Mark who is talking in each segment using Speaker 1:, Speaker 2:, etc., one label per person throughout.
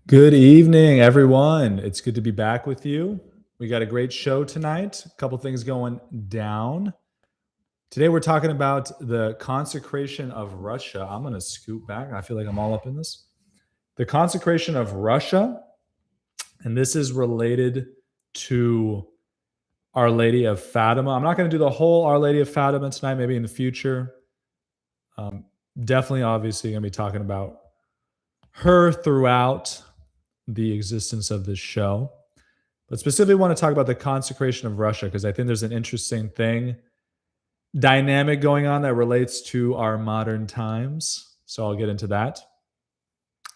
Speaker 1: Good evening, everyone. It's good to be back with you. We got a great show tonight. A couple things going down. Today, we're talking about the consecration of Russia. I'm going to scoot back. I feel like I'm all up in this. The consecration of Russia, and this is related to Our Lady of Fatima. I'm not going to do the whole Our Lady of Fatima tonight, maybe in the future. Definitely, obviously, going to be talking about her throughout the existence of this show. But specifically want to talk about the consecration of Russia because I think there's an interesting dynamic going on that relates to our modern times. So I'll get into that.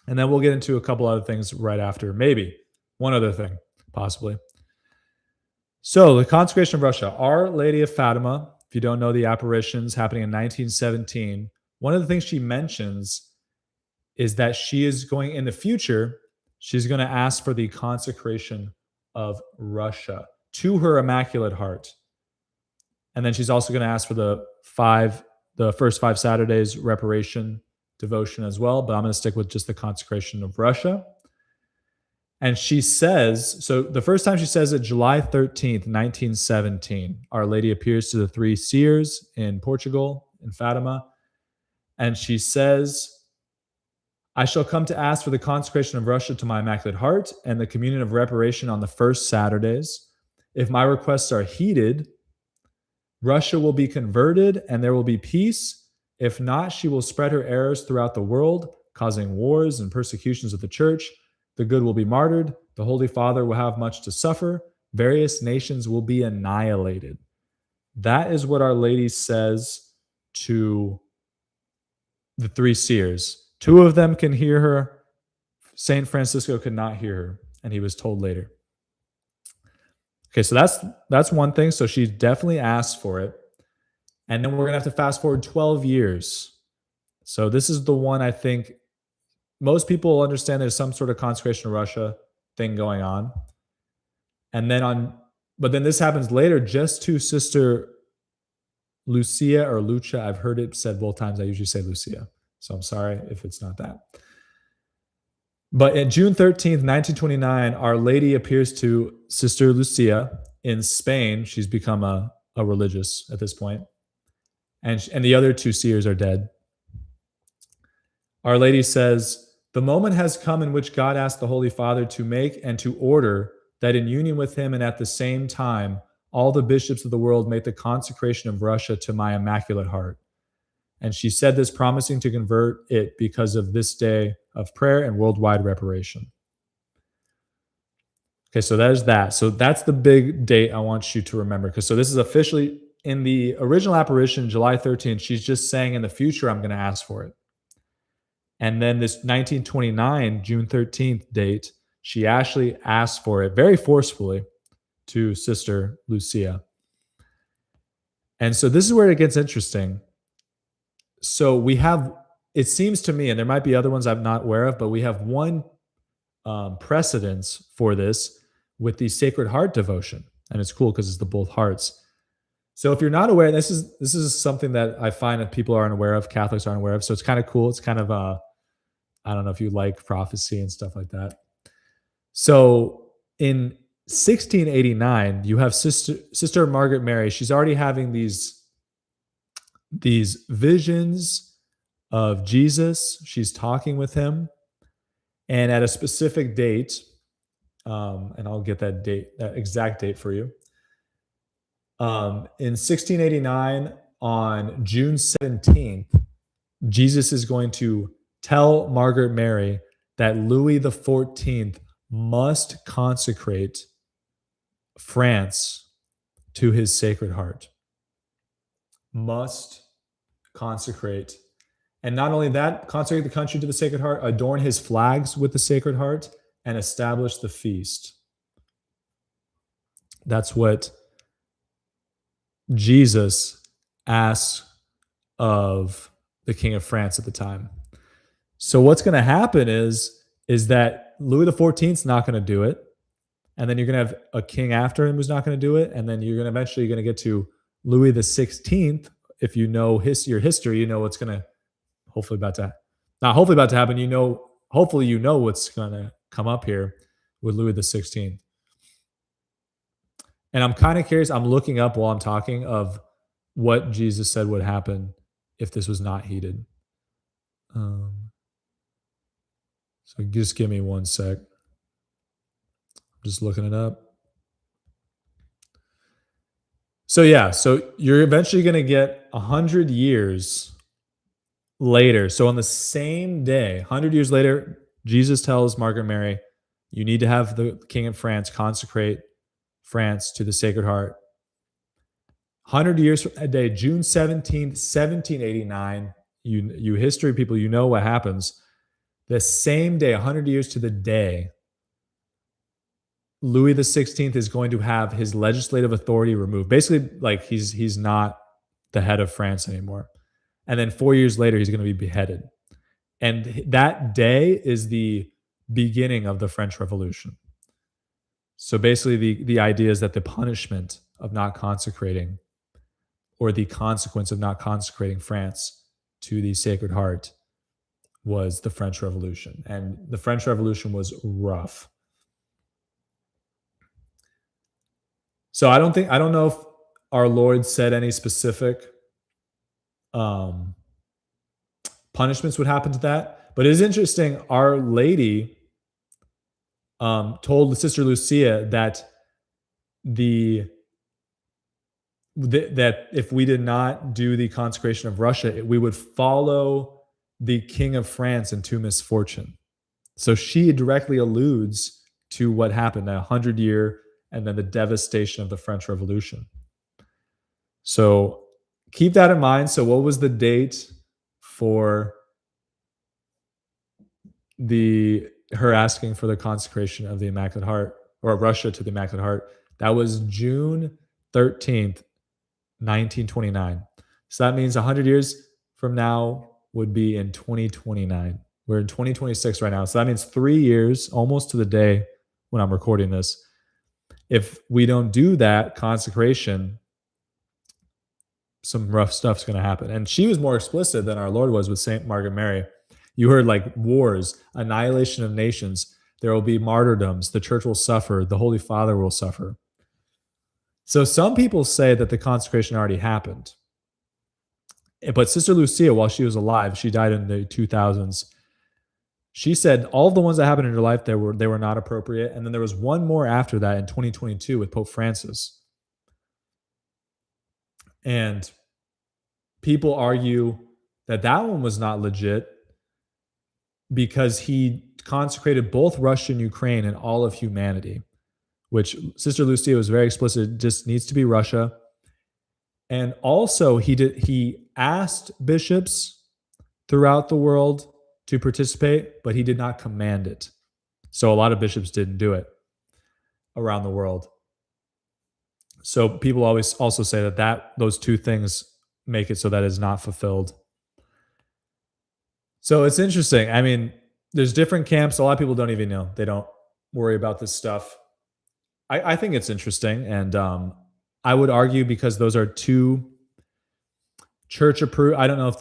Speaker 1: And then we'll get into a couple other things right after. Maybe one other thing, possibly. So the consecration of Russia, Our Lady of Fatima, if you don't know the apparitions happening in 1917, one of the things she mentions is that she is going in the future, she's going to ask for the consecration of Russia to her Immaculate Heart. And then she's also going to ask for the first 5 Saturdays reparation devotion as well. But I'm going to stick with just the consecration of Russia. And she says, so the first time she says it, July 13th, 1917, Our Lady appears to the 3 seers in Portugal, in Fatima. And she says, I shall come to ask for the consecration of Russia to my Immaculate Heart and the communion of reparation on the first Saturdays. If my requests are heeded, Russia will be converted and there will be peace. If not, she will spread her errors throughout the world, causing wars and persecutions of the church. The good will be martyred. The Holy Father will have much to suffer. Various nations will be annihilated. That is what Our Lady says to the 3 seers. 2 of them can hear her. Saint Francisco could not hear her, and he was told later. Okay, so that's one thing. So she definitely asked for it. And then we're going to have to fast forward 12 years. So this is the one I think most people understand there's some sort of consecration of Russia thing going on. But then this happens later just to Sister Lucia or Lucia. I've heard it said both times. I usually say Lucia. So I'm sorry if it's not that. But in June 13th, 1929, Our Lady appears to Sister Lucia in Spain. She's become a religious at this point. And the other 2 seers are dead. Our Lady says, the moment has come in which God asked the Holy Father to make and to order that in union with him and at the same time, all the bishops of the world make the consecration of Russia to my Immaculate Heart. And she said this, promising to convert it because of this day of prayer and worldwide reparation. Okay, so that is that. So that's the big date I want you to remember. So this is officially in the original apparition, July 13th. She's just saying in the future, I'm going to ask for it. And then this 1929, June 13th date, she actually asked for it very forcefully to Sister Lucia. And so this is where it gets interesting. So we have, it seems to me, and there might be other ones I'm not aware of, but we have one precedence for this with the Sacred Heart devotion. And it's cool because it's the both hearts. So if you're not aware, this is something that I find that people aren't aware of, Catholics aren't aware of. So it's kind of cool. It's kind of, I don't know if you like prophecy and stuff like that. So in 1689, you have Sister Margaret Mary. She's already having these visions of Jesus. She's talking with him. And at a specific date, and I'll get that exact date for you. In 1689, on June 17th, Jesus is going to tell Margaret Mary that Louis XIV must consecrate France to his Sacred Heart. Must consecrate. And not only that, consecrate the country to the Sacred Heart, adorn his flags with the Sacred Heart, and establish the feast. That's what Jesus asks of the King of France at the time. So what's going to happen is that Louis XIV is not going to do it. And then you're going to have a king after him who's not going to do it. And then you're going to eventually get to Louis XVI. If you know your history, you know what's going to hopefully about to happen. You know what's going to come up here with Louis XVI. And I'm kind of curious. I'm looking up while I'm talking of what Jesus said would happen if this was not heated. So just give me one sec. I'm just looking it up. So yeah, so you're eventually going to get 100 years later. So on the same day, 100 years later, Jesus tells Margaret Mary, you need to have the King of France consecrate France to the Sacred Heart. 100 years from that day, June 17th, 1789, you history people, you know what happens. The same day, 100 years to the day, Louis XVI is going to have his legislative authority removed. Basically, like he's not the head of France anymore. And then 4 years later, he's going to be beheaded. And that day is the beginning of the French Revolution. So basically, the idea is that the punishment of not consecrating, or the consequence of not consecrating France to the Sacred Heart, was the French Revolution. And the French Revolution was rough. So I don't know if our Lord said any specific punishments would happen to that, but it is interesting. Our Lady told Sister Lucia that that if we did not do the consecration of Russia, we would follow the King of France into misfortune. So she directly alludes to what happened, a 100-year and then the devastation of the French Revolution. So keep that in mind. So what was the date for her asking for the consecration of the Immaculate Heart, or Russia to the Immaculate Heart? That was June 13th, 1929. So that means 100 years from now would be in 2029. We're in 2026 right now. So that means 3 years, almost to the day when I'm recording this. If we don't do that consecration, some rough stuff's going to happen. And she was more explicit than our Lord was with Saint Margaret Mary. You heard like wars, annihilation of nations. There will be martyrdoms. The church will suffer. The Holy Father will suffer. So some people say that the consecration already happened. But Sister Lucia, while she was alive, she died in the 2000s. She said all of the ones that happened in her life, they were not appropriate. And then there was one more after that in 2022 with Pope Francis. And people argue that that one was not legit because he consecrated both Russia and Ukraine and all of humanity, which Sister Lucia was very explicit, it just needs to be Russia. And also he asked bishops throughout the world to participate, but he did not command it. So a lot of bishops didn't do it around the world. So people always also say that those two things make it so that it's not fulfilled. So it's interesting. I mean, there's different camps. A lot of people don't even know. They don't worry about this stuff. I think it's interesting. And I would argue because those are two church approved. I don't know if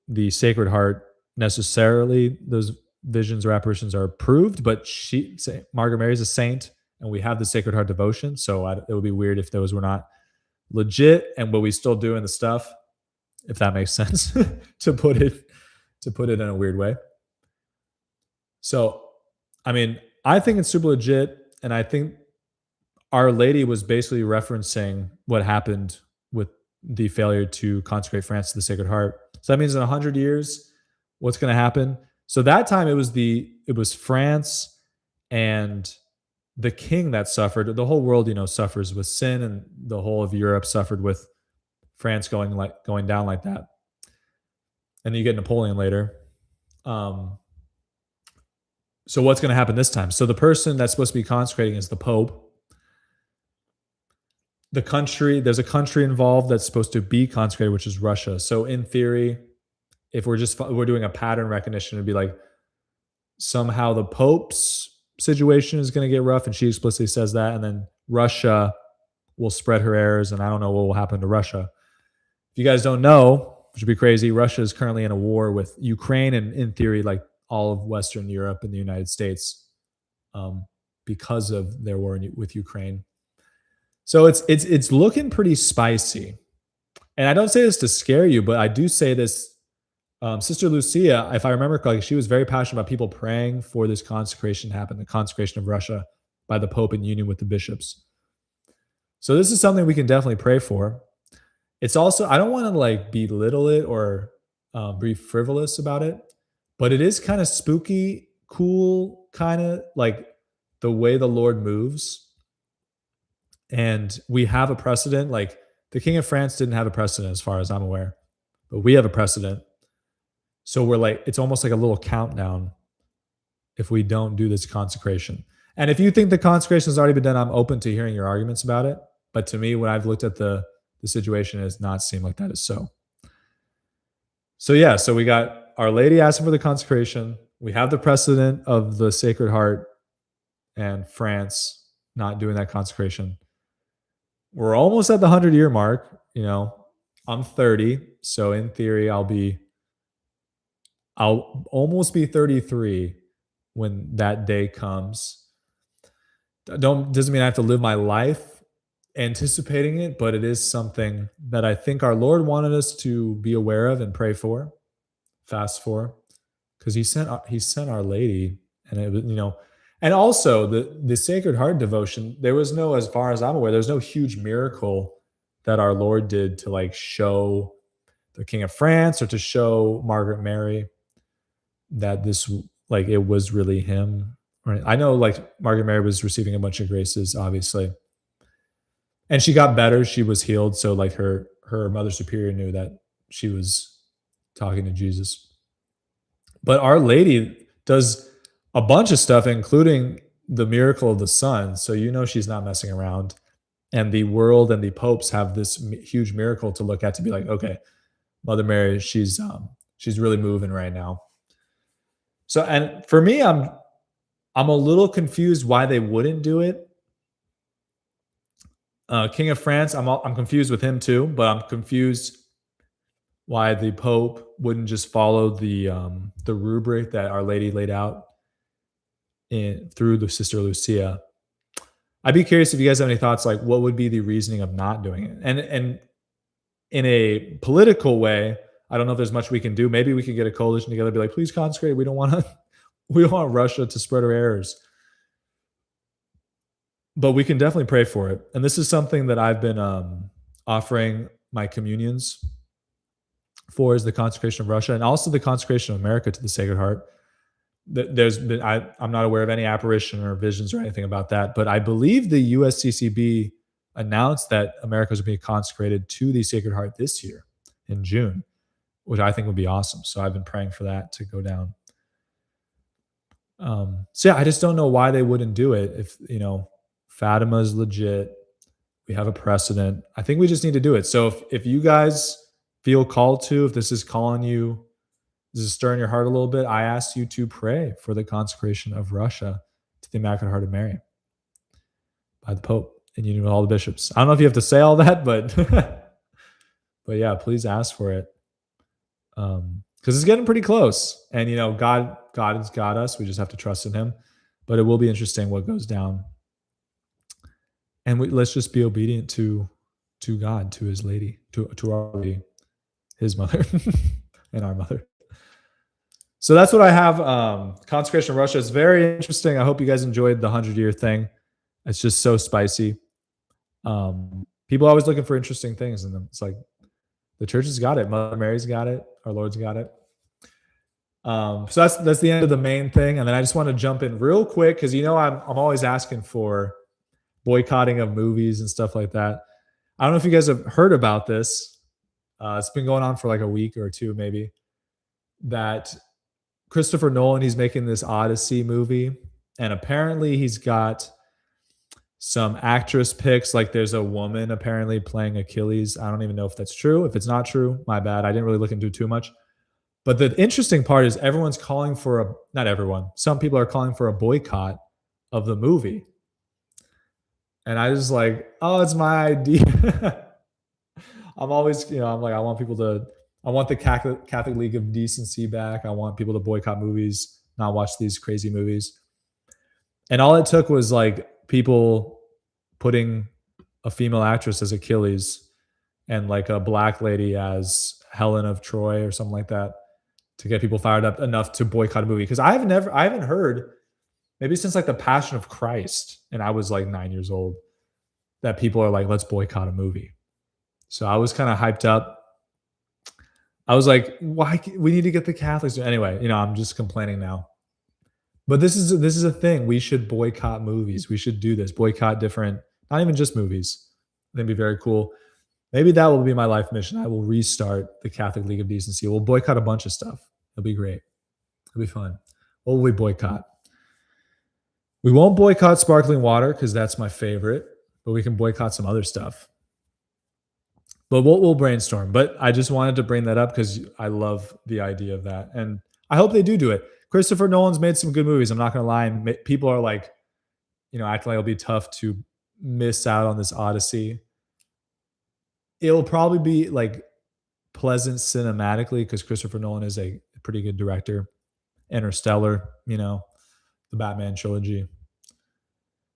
Speaker 1: the Sacred Heart necessarily, those visions or apparitions are approved, but Margaret Mary is a saint and we have the Sacred Heart devotion. So it would be weird if those were not legit, but we still doing the stuff, if that makes sense, to put it in a weird way. So, I mean, I think it's super legit. And I think Our Lady was basically referencing what happened with the failure to consecrate France to the Sacred Heart. So that means in 100 years, what's going to happen? So that time it was France and the king that suffered. The whole world, suffers with sin, and the whole of Europe suffered with France going down like that. And then you get Napoleon later. So what's going to happen this time? So the person that's supposed to be consecrating is the Pope. There's a country involved that's supposed to be consecrated, which is Russia. So in theory, if we're doing a pattern recognition, it'd be like somehow the Pope's situation is going to get rough, and she explicitly says that, and then Russia will spread her errors, and I don't know what will happen to Russia. If you guys don't know, which would be crazy, Russia is currently in a war with Ukraine and in theory, like all of Western Europe and the United States. um, because of their war with Ukraine. So it's looking pretty spicy. And I don't say this to scare you, but I do say this. Sister Lucia, if I remember correctly, she was very passionate about people praying for this consecration to happen, the consecration of Russia by the Pope in union with the bishops. So this is something we can definitely pray for. It's also, I don't want to like belittle it or be frivolous about it, but it is kind of spooky, cool, kind of like the way the Lord moves. And we have a precedent. Like the King of France didn't have a precedent as far as I'm aware, but we have a precedent. So we're like, it's almost like a little countdown if we don't do this consecration. And if you think the consecration has already been done, I'm open to hearing your arguments about it. But to me, when I've looked at the situation, it does not seem like that is so. So yeah, so we got Our Lady asking for the consecration. We have the precedent of the Sacred Heart and France not doing that consecration. We're almost at the 100-year mark. You know, I'm 30, so in theory, I'll almost be 33 when that day comes. Doesn't mean I have to live my life anticipating it, but it is something that I think our Lord wanted us to be aware of and pray for, fast for, because He sent Our Lady, and it was, and also the Sacred Heart devotion. There was no, as far as I'm aware, there's no huge miracle that our Lord did to like show the King of France or to show Margaret Mary that this, like, it was really him. Right? I know like Margaret Mary was receiving a bunch of graces, obviously, and she got better. She was healed. So like her Mother Superior knew that she was talking to Jesus. But Our Lady does a bunch of stuff, including the miracle of the sun. So she's not messing around. And the world and the popes have this huge miracle to look at to be like, okay, Mother Mary, she's really moving right now. So, and for me, I'm a little confused why they wouldn't do it. King of France, I'm confused with him too, but I'm confused why the Pope wouldn't just follow the rubric that Our Lady laid out through the Sister Lucia. I'd be curious if you guys have any thoughts, like what would be the reasoning of not doing it? And in a political way, I don't know if there's much we can do. Maybe we could get a coalition together, be like, please consecrate. We don't want Russia to spread our errors. But we can definitely pray for it. And this is something that I've been offering my communions for, is the consecration of Russia and also the consecration of America to the Sacred Heart. There's been, I'm not aware of any apparition or visions or anything about that, but I believe the USCCB announced that America is being consecrated to the Sacred Heart this year in June, which I think would be awesome. So I've been praying for that to go down. So yeah, I just don't know why they wouldn't do it. If Fatima is legit, we have a precedent. I think we just need to do it. So if you guys feel called to, if this is calling you, this is stirring your heart a little bit, I ask you to pray for the consecration of Russia to the Immaculate Heart of Mary by the Pope in union with all the bishops. I don't know if you have to say all that, but but yeah, please ask for it. Because it's getting pretty close. And God has got us. We just have to trust in Him. But it will be interesting what goes down. And let's just be obedient to God, to His Lady, to Our Lady, His Mother, and our Mother. So that's what I have. Consecration of Russia is very interesting. I hope you guys enjoyed the 100-year thing. It's just so spicy. People are always looking for interesting things in them. It's like the Church has got it. Mother Mary's got it. Our Lord's got it. So that's the end of the main thing. And then I just want to jump in real quick because I'm always asking for boycotting of movies and stuff like that. I don't know if you guys have heard about this. It's been going on for like a week or two, maybe. That Christopher Nolan, he's making this Odyssey movie, and apparently he's got some actress picks. Like there's a woman apparently playing Achilles. I don't even know if that's true. If it's not true, my bad. I didn't really look into it too much. But the interesting part is everyone's calling for not everyone. Some people are calling for a boycott of the movie. And I was like, oh, it's my idea. I'm always, I'm like, I want the Catholic League of Decency back. I want people to boycott movies, not watch these crazy movies. And all it took was like people putting a female actress as Achilles and like a black lady as Helen of Troy or something like that to get people fired up enough to boycott a movie. Because I haven't heard maybe since like the Passion of Christ, and I was like 9 years old, that people are like, let's boycott a movie. So I was kind of hyped up. I was like, why we need to get the Catholics? Anyway, I'm just complaining now. But this is a thing. We should boycott movies. We should do this. Boycott different, not even just movies. That'd be very cool. Maybe that will be my life mission. I will restart the Catholic League of Decency. We'll boycott a bunch of stuff. It'll be great. It'll be fun. What will we boycott? We won't boycott sparkling water because that's my favorite, but we can boycott some other stuff. But we'll brainstorm. But I just wanted to bring that up because I love the idea of that. And I hope they do it. Christopher Nolan's made some good movies. I'm not going to lie. And people are like, acting like it'll be tough to miss out on this Odyssey. It'll probably be like pleasant cinematically because Christopher Nolan is a pretty good director. Interstellar, the Batman trilogy.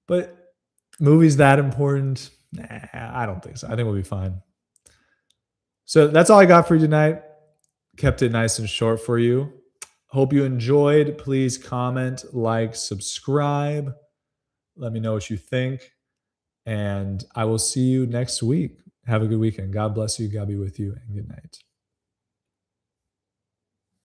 Speaker 1: But movies that important? Nah, I don't think so. I think we'll be fine. So that's all I got for you tonight. Kept it nice and short for you. Hope you enjoyed. Please comment, like, subscribe. Let me know what you think. And I will see you next week. Have a good weekend. God bless you. God be with you. And good night.